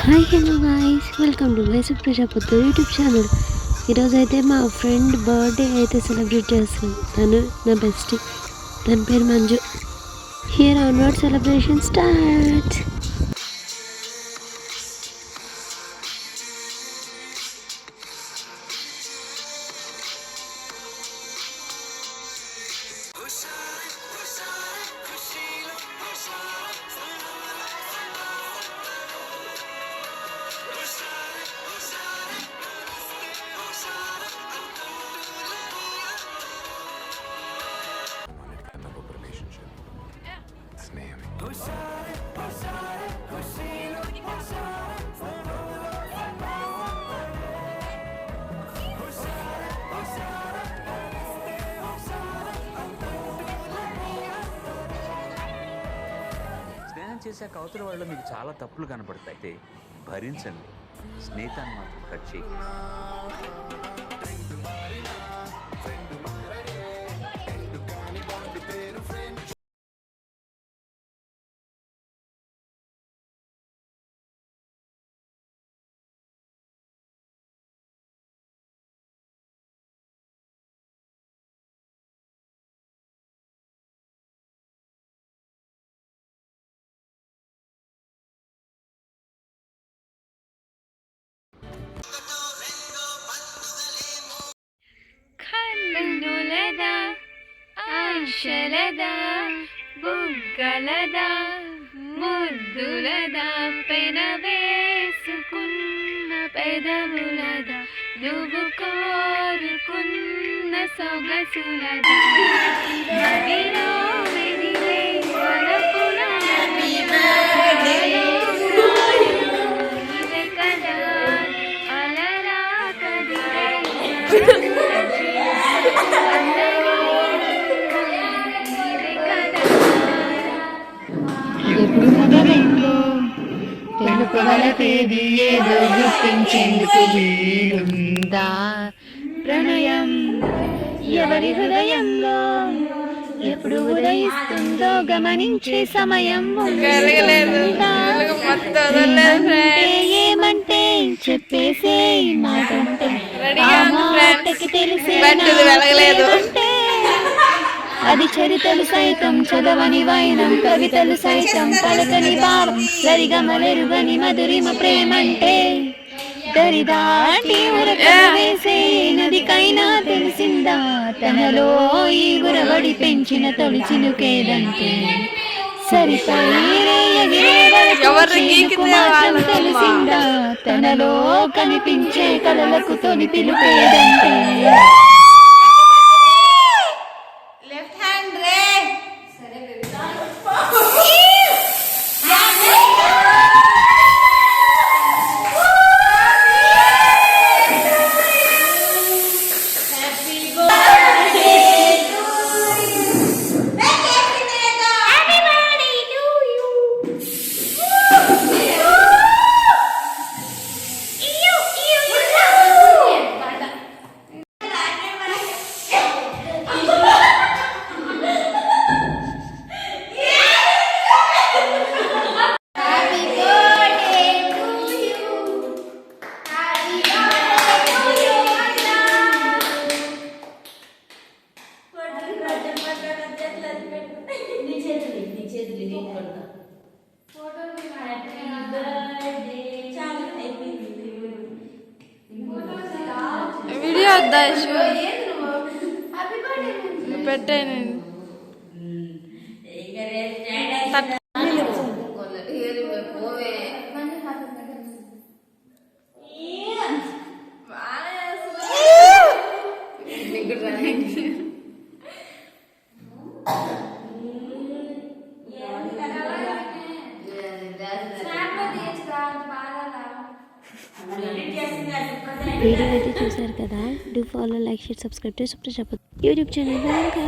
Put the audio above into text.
Hi hello guys, welcome to my Prajapati YouTube channel. ఈరోజు అయితే మా ఫ్రెండ్ బర్త్డే అయితే సెలబ్రేట్ చేస్తుంది. తను నా బెస్ట్, తన పేరు Manju. Here onward celebration start. స్నేహం చేశాక అవతల వాళ్ళు మీకు చాలా తప్పులు కనపడతాయి. అయితే భరించండి, స్నేహితాన్ని మాత్రం కట్ చేయండి. కన్నులదా ఆశలదా బుగ్గలదా ముద్దులదా పెనవేసుకున్న పెదవులదా నువ్వు కోరుకున్న సొగసులదా మదిలో మెదిలే వలపుల కదా అలరా కదిలే ఎప్పుడు మొదలైందో తెలుపగల తేదీ ఏదో గుర్తించేందుకు వీలుందా? ప్రణయం ఎవరి హృదయంలో ఎప్పుడు ఉదయిస్తుందో గమనించే సమయం ఏమంటే చెప్పేసే మాటంటే ఆ మాటకి తెలిసే అది చరితలు సైతం చదవని వైనం, కవితలు సైతం పలకని భావం, సరిగమలెరుగని మధురిమ ప్రేమంటే దరిదాటి ఉరకవేసే నదికైనా తెలిసిందా తనలో ఈ గురవడి పెంచిన తొలి చినుకేదంటే సరిపై మాత్రం తెలిసిందా తనలో కనిపించే కలలకు తొలి పిలుపేదంటే. వీడియో వద్దా పెట్టాను. వీడియో అయితే చూసారు కదా. Do follow, like, share, subscribe to Prajapati YouTube channel.